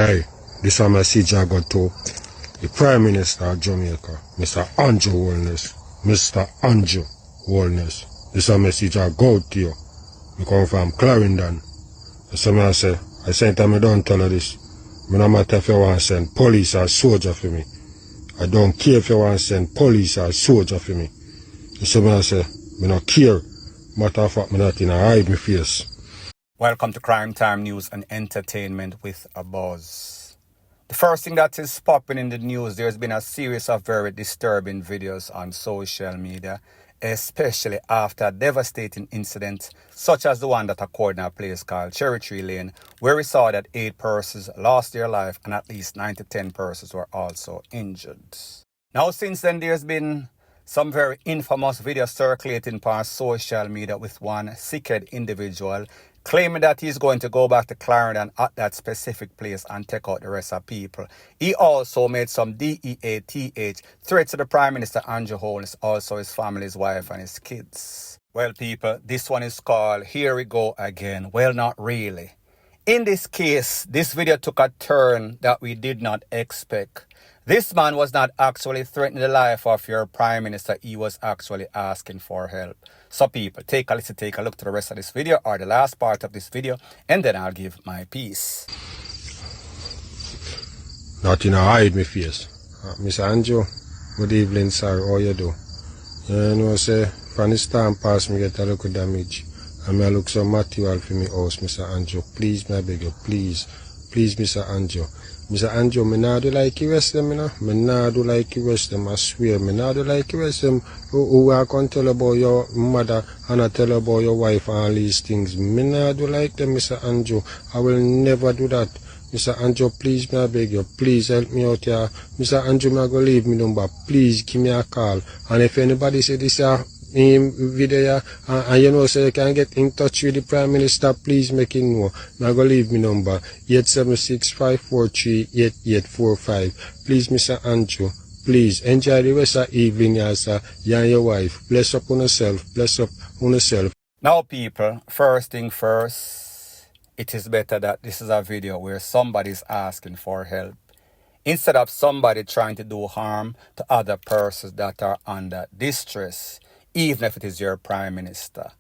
Hey, this is a message I got to the Prime Minister of Jamaica, Mr. ANJU-HOLNESS. Mr. ANJU-HOLNESS. This is a message I go to you. I come from Clarendon. So I say, I sent time I don't tell her this. I no matter if you want to send police or soldier for me. I don't care if you want to send police or soldier for me. So I say, I don't care. Matter of fact, I not in a hide my face. Welcome to Crime Time News and Entertainment with a Buzz. The first thing that is popping in the news, there's been a series of very disturbing videos on social media, especially after a devastating incident such as the one that occurred in a place called Cherry Tree Lane, where we saw that 8 persons lost their life and at least 9 to 10 persons were also injured. Now, since then, there's been some very infamous videos circulating on social media with one sick-head individual claiming that he's going to go back to Clarendon at that specific place and take out the rest of people. He also made some DEATH threats to the Prime Minister ANJU-HOLNESS, also his family, his wife and his kids. Well, people, this one is called Here We Go Again. Well, not really. In this case, this video took a turn that we did not expect. This man was not actually threatening the life of your Prime Minister. He was actually asking for help. So people, take a listen, take a look to the rest of this video or the last part of this video, and then I'll give my piece. Not in a hide my face. Mr. Anjo, good evening, sir. How you do? You know, say, from the storm pass me get a little damage. And I look some material for me house, Mr. Anjo. Please, me I beg you, please. Please, Mr. Anjo. Mr. Anjo, me not do like you rest them, you know. Me not do like you rest them, I swear. Me not do like you rest them. Who I can tell about your mother and I tell about your wife and all these things. Me not do like them, Mr. Anjo. I will never do that. Mr. Anjo, please, me I beg you. Please help me out here. Mr. Anjo, me I go leave me number. Please give me a call. And if anybody say this video and you know, so you can get in touch with the Prime Minister, please make it know. I'm going to leave me number 876-543-8845. Please, Mr. Anjo, please enjoy the rest of the evening, yes, sir. You and your wife. Bless up on yourself. Bless up on yourself. Now, people, first thing first, it is better that this is a video where somebody's asking for help, instead of somebody trying to do harm to other persons that are under distress, even if it is your Prime Minister.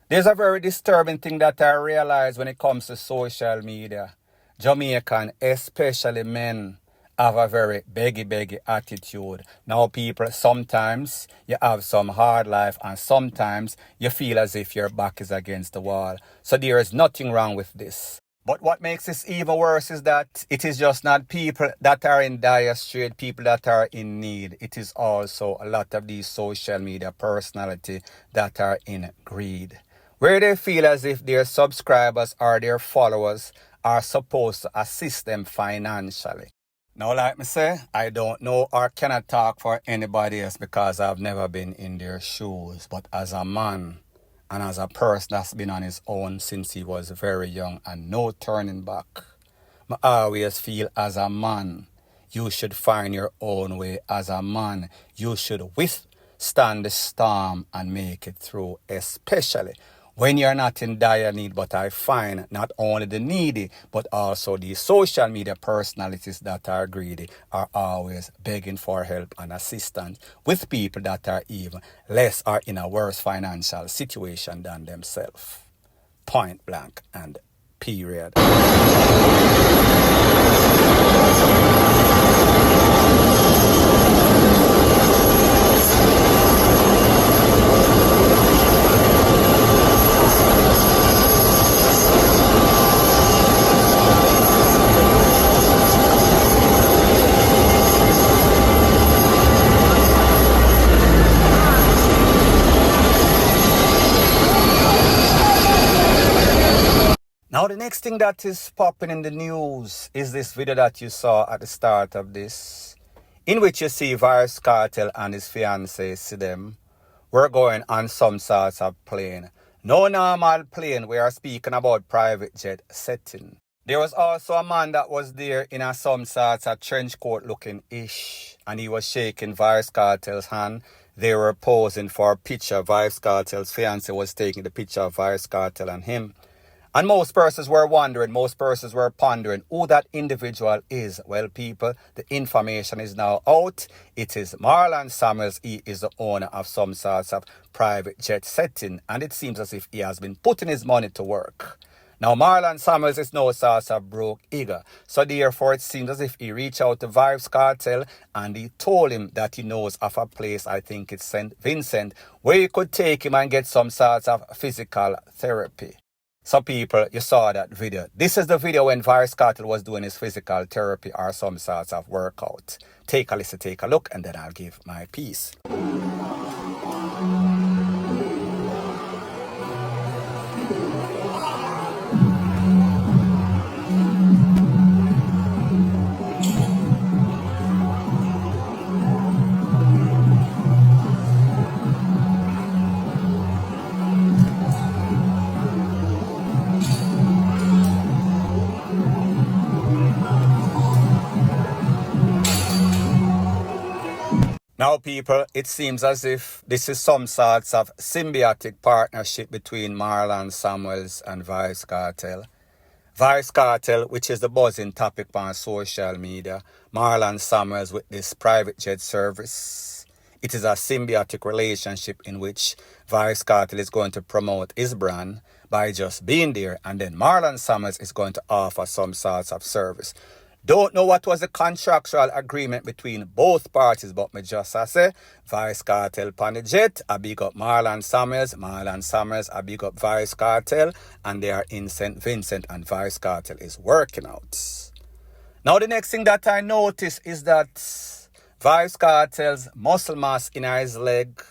There's a very disturbing thing that I realize when it comes to social media. Jamaican, especially men, have a very beggy attitude. Now, people, sometimes you have some hard life and sometimes you feel as if your back is against the wall. So there is nothing wrong with this. But what makes this even worse is that it is just not people that are in dire straits, people that are in need. It is also a lot of these social media personalities that are in greed, where they feel as if their subscribers or their followers are supposed to assist them financially. Now, like me say, I don't know or cannot talk for anybody else because I've never been in their shoes. But as a man, and as a person that's been on his own since he was very young and no turning back, I always feel as a man, you should find your own way. As a man, you should withstand the storm and make it through, especially when you're not in dire need. But I find not only the needy, but also the social media personalities that are greedy are always begging for help and assistance with people that are even less or in a worse financial situation than themselves. Point blank and period. Now, the next thing that is popping in the news is this video that you saw at the start of this, in which you see Kartel and his fiancée, see them. We're going on some sorts of plane. No normal plane, we are speaking about private jet setting. There was also a man that was there in a some sorts of trench coat looking ish, and he was shaking Kartel's hand. They were posing for a picture. Kartel's fiancée was taking the picture of Kartel and him. And most persons were wondering, most persons were pondering who that individual is. Well, people, the information is now out. It is Marlon Samuels. He is the owner of some sorts of private jet setting, and it seems as if he has been putting his money to work. Now, Marlon Samuels is no sort of broke eager. So therefore, it seems as if he reached out to Vybz Kartel and he told him that he knows of a place, I think it's St. Vincent, where he could take him and get some sort of physical therapy. So people, you saw that video. This is the video when Vybz Kartel was doing his physical therapy or some sorts of workout. Take a listen, take a look, and then I'll give my piece. Now, people, it seems as if this is some sorts of symbiotic partnership between Marlon Samuels and Vybz Kartel. Vybz Kartel, which is the buzzing topic on social media, Marlon Samuels with this private jet service. It is a symbiotic relationship in which Vybz Kartel is going to promote his brand by just being there, and then Marlon Samuels is going to offer some sorts of service. Don't know what was the contractual agreement between both parties, but me just I say, Vybz Kartel pan the jet, I big up Marlon Samuels, I big up Vybz Kartel, and they are in St. Vincent, and Vybz Kartel is working out. Now the next thing that I notice is that Vybz Kartel's muscle mass in his leg,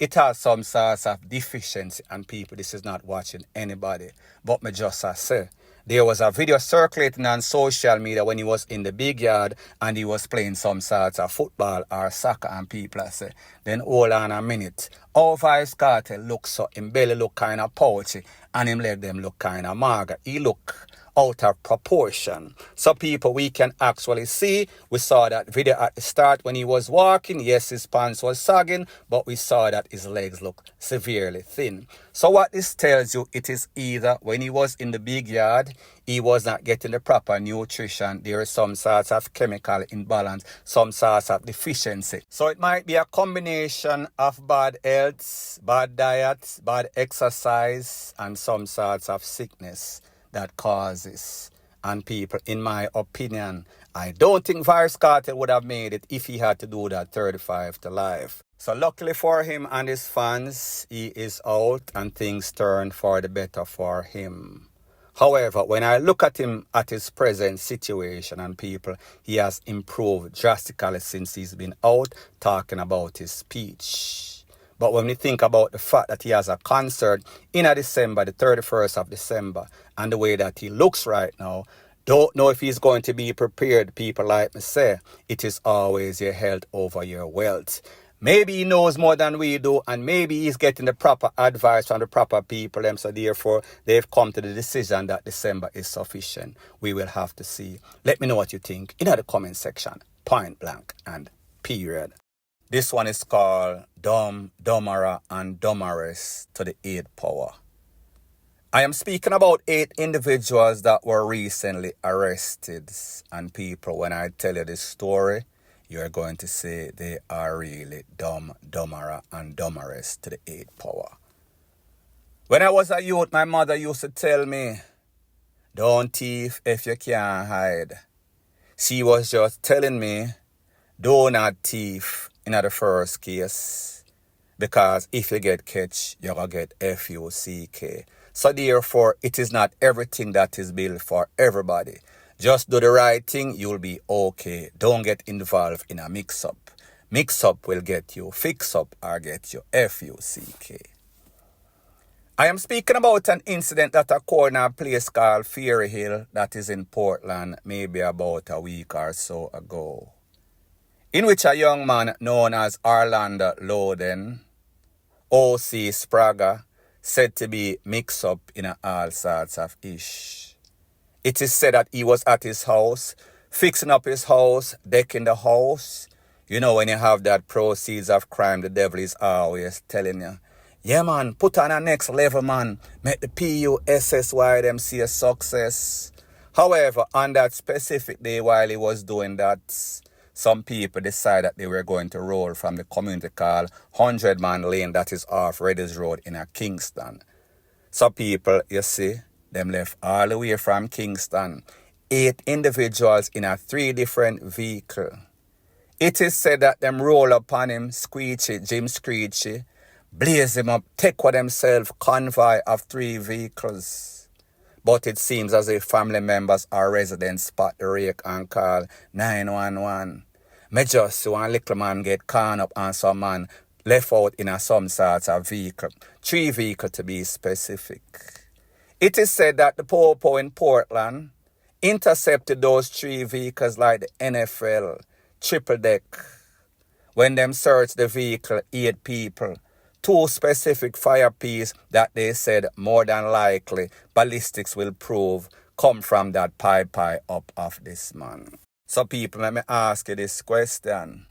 it has some sorts of deficiency, and people, this is not watching anybody, but me just I say, there was a video circulating on social media when he was in the big yard and he was playing some sorts of football or soccer, and people say, then hold on a minute. How Vybz Kartel looks so, him belly look kind of pouchy and him leg them look kind of mager. He look out of proportion. So people, we can actually see, we saw that video at the start when he was walking. Yes, his pants was sagging, but we saw that his legs look severely thin. So what this tells you, it is either when he was in the big yard, he was not getting the proper nutrition. There is some sorts of chemical imbalance, some sorts of deficiency. So it might be a combination of bad health, bad diet, bad exercise, and some sorts of sickness that causes. And people, in my opinion, I don't think Vybz Kartel would have made it if he had to do that 35 to life. So luckily for him and his fans, he is out and things turn for the better for him. However, when I look at him at his present situation, and people, he has improved drastically since he's been out talking about his speech. But when we think about the fact that he has a concert in December, the 31st of December, and the way that he looks right now, don't know if he's going to be prepared. People like me say, it is always your health over your wealth. Maybe he knows more than we do, and maybe he's getting the proper advice from the proper people. So therefore, they've come to the decision that December is sufficient. We will have to see. Let me know what you think in the comment section. Point blank and period. This one is called Dumb, Dummera, and Dummeress to the 8th power. I am speaking about 8 individuals that were recently arrested. And people, when I tell you this story, you're going to say they are really dumb, dummera, and dummeress to the 8th power. When I was a youth, my mother used to tell me, don't thief if you can't hide. She was just telling me, do not thief in the first case, because if you get catch, you're going to get FUCK. So therefore, it is not everything that is built for everybody. Just do the right thing, you'll be okay. Don't get involved in a mix-up. Mix-up will get you fix-up or get you FUCK. I am speaking about an incident that occurred in a place called Fairy Hill that is in Portland, maybe about a week or so ago, in which a young man known as Orlando Loden, O.C. Sprague, said to be mixed up in all sorts of ish. It is said that he was at his house, fixing up his house, decking the house. You know, when you have that proceeds of crime, the devil is always telling you, Yeah, man, put on a next level, man. Make the PUSSY them see a success. However, on that specific day while he was doing that, some people decided they were going to roll from the community called 100 Man Lane that is off Reddy's Road in a Kingston. Some people, you see, them left all the way from Kingston. 8 individuals in a 3 different vehicle. It is said that them roll upon him, Screechy, Jim Screechy, blaze him up, take with themselves convoy of 3 vehicles. But it seems as if family members or residents spot the rake and call 911. Me just see one little man get caught up and some man left out in some sort of vehicle. 3 vehicles to be specific. It is said that the Popo in Portland intercepted those 3 vehicles like the NFL, triple deck. When them searched the vehicle, 8 people. 2 specific fire piece that they said more than likely ballistics will prove come from that pie up of this man. So people, let me ask you this question.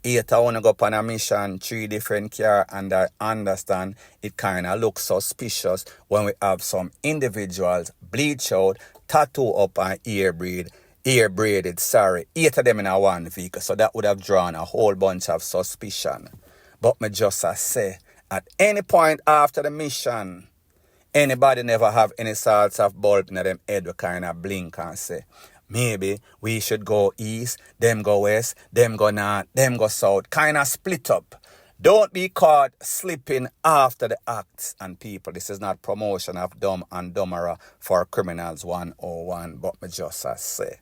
8 I want to go on a mission, 3 different car, and I understand it kind of looks suspicious when we have some individuals bleach out, tattoo up and ear braided, 8 of them in a 1 vehicle, so that would have drawn a whole bunch of suspicion. But me just say, at any point after the mission, anybody never have any sorts of bulb in them head we kind of blink and say, maybe we should go east, them go west, them go north, them go south, kind of split up. Don't be caught slipping after the acts. And people, this is not promotion of Dumb and Dumberer for Criminals 101, but me just say.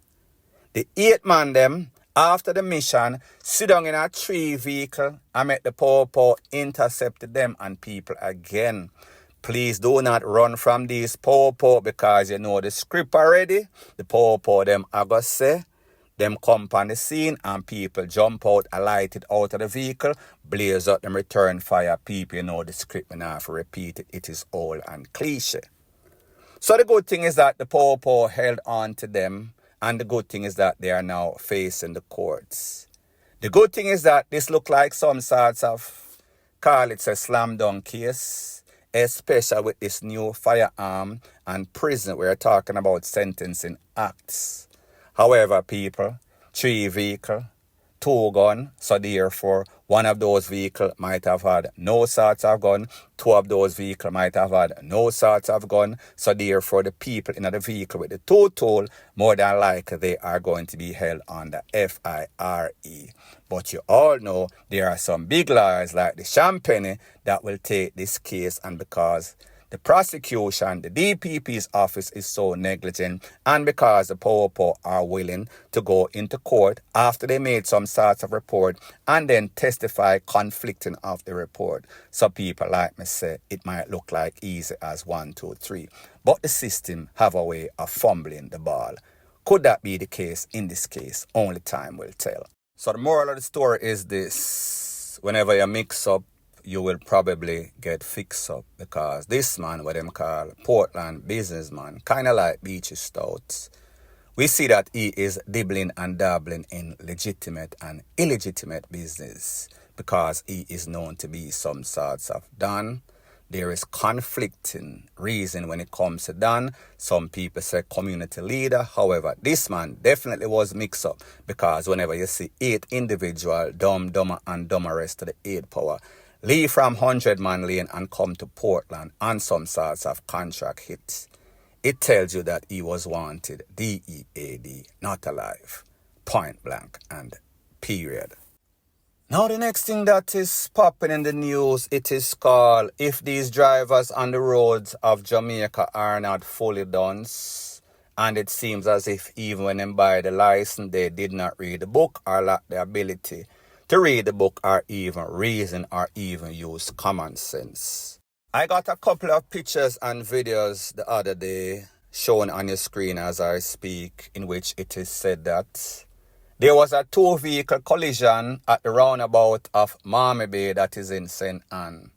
The 8 man them, after the mission, sit down in a 3 vehicle and make the Popo intercept them and people again. Please do not run from these Popo because you know the script already. The Popo them I go say, them come on the scene and people jump out, alighted out of the vehicle, blaze up them return fire. People, you know the script, and I have to repeat it. It is old and cliche. So the good thing is that the Popo held on to them. And the good thing is that they are now facing the courts. The good thing is that this look like some sorts of, call it a slam dunk case, especially with this new firearm and prison. We're talking about sentencing acts. However, people, 3 vehicle, 2 gun, so therefore 1 of those vehicles might have had no sorts of gun, 2 of those vehicles might have had no sorts of gun, so therefore the people in the vehicle with the 2 tool, more than likely they are going to be held under FIRE. But you all know there are some big lawyers like the Champagne that will take this case, and because the prosecution, the DPP's office is so negligent, and because the Popo are willing to go into court after they made some sorts of report and then testify conflicting of the report. So people like me say, it might look like easy as 1, 2, 3. But the system have a way of fumbling the ball. Could that be the case in this case? Only time will tell. So the moral of the story is this. Whenever you mix up, you will probably get fixed up, because this man, what them call Portland businessman, kind of like Beachy Stouts, we see that he is dibbling and dabbling in legitimate and illegitimate business because he is known to be some sorts of Don. There is conflicting reason when it comes to Don. Some people say community leader. However, this man definitely was mixed up, because whenever you see 8 individual, dumb, dumber, and dumberest to the 8th power, leave from 100 Man Lane and come to Portland on some sorts of contract hits, it tells you that he was wanted, DEAD, not alive, point blank and period. Now the next thing that is popping in the news, it is called, if these drivers on the roads of Jamaica are not fully done, and it seems as if even when they buy the license, they did not read the book or lack the ability to read the book or even reason or even use common sense. I got a couple of pictures and videos the other day shown on your screen as I speak, in which it is said that there was a 2-vehicle collision at the roundabout of Marmy Bay that is in St. Anne.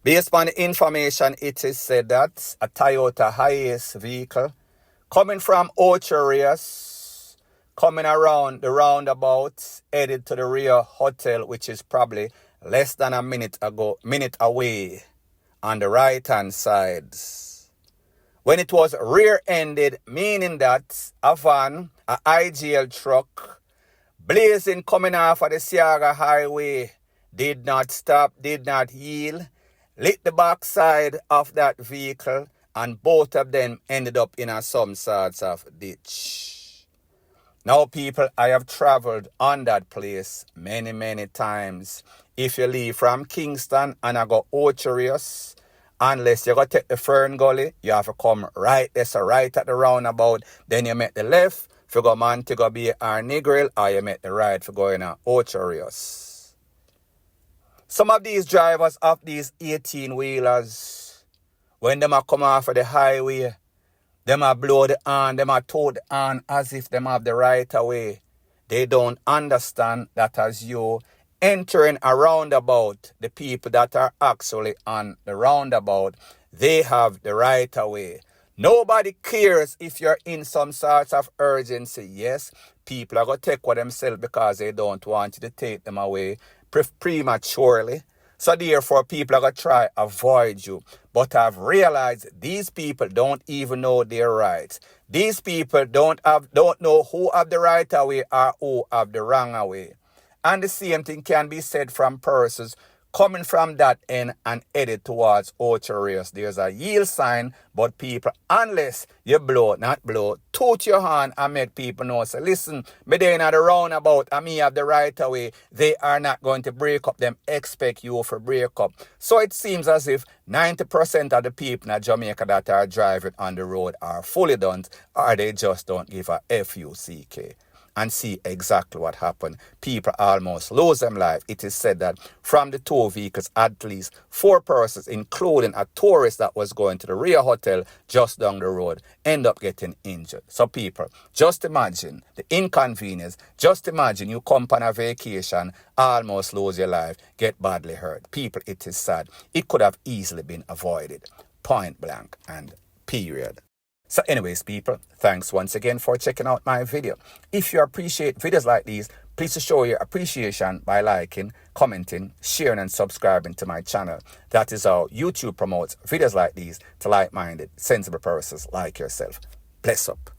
Based on the information, it is said that a Toyota Hiace vehicle coming from Ocherias, coming around the roundabout, headed to the Rio Hotel, which is probably less than a minute away on the right-hand side. When it was rear-ended, meaning that a van, a IGL truck, blazing coming off of the Siaga Highway, did not stop, did not yield, lit the backside of that vehicle, and both of them ended up in some sorts of ditch. Now, people, I have traveled on that place many, many times. If you leave from Kingston and I go Ocherius, unless you go take the Fern Gully, you have to come right there, so right at the roundabout. Then you make the left for go Montego Bay or Negril, or you make the right for going to Ocherius. Some of these drivers of these 18-wheelers, when them a come off of the highway, them a blow the horn, them a tow the horn as if them have the right of way. They don't understand that as you entering a roundabout, the people that are actually on the roundabout, they have the right of way. Nobody cares if you're in some sort of urgency. Yes, people are going to take for themselves because they don't want you to take them away prematurely. So therefore, people are going to try avoid you. But I've realized these people don't even know their rights. These people don't know who have the right of way or who have the wrong of way. And the same thing can be said from persons coming from that end and headed towards Ocherius. There's a yield sign, but people, unless you toot your horn and make people know, say, listen, me they in the roundabout and me have the right of way, they are not going to break up. Them expect you for break up. So it seems as if 90% of the people in Jamaica that are driving on the road are fully done, or they just don't give a F-U-C-K. And see exactly what happened. People almost lose their life. It is said that from the two vehicles, at least 4 persons, including a tourist that was going to the Rio Hotel just down the road, end up getting injured. So people, just imagine the inconvenience. Just imagine you come on a vacation, almost lose your life, get badly hurt. People, it is sad. It could have easily been avoided. Point blank and period. So anyways, people, thanks once again for checking out my video. If you appreciate videos like these, please show your appreciation by liking, commenting, sharing, and subscribing to my channel. That is how YouTube promotes videos like these to like-minded, sensible persons like yourself. Bless up.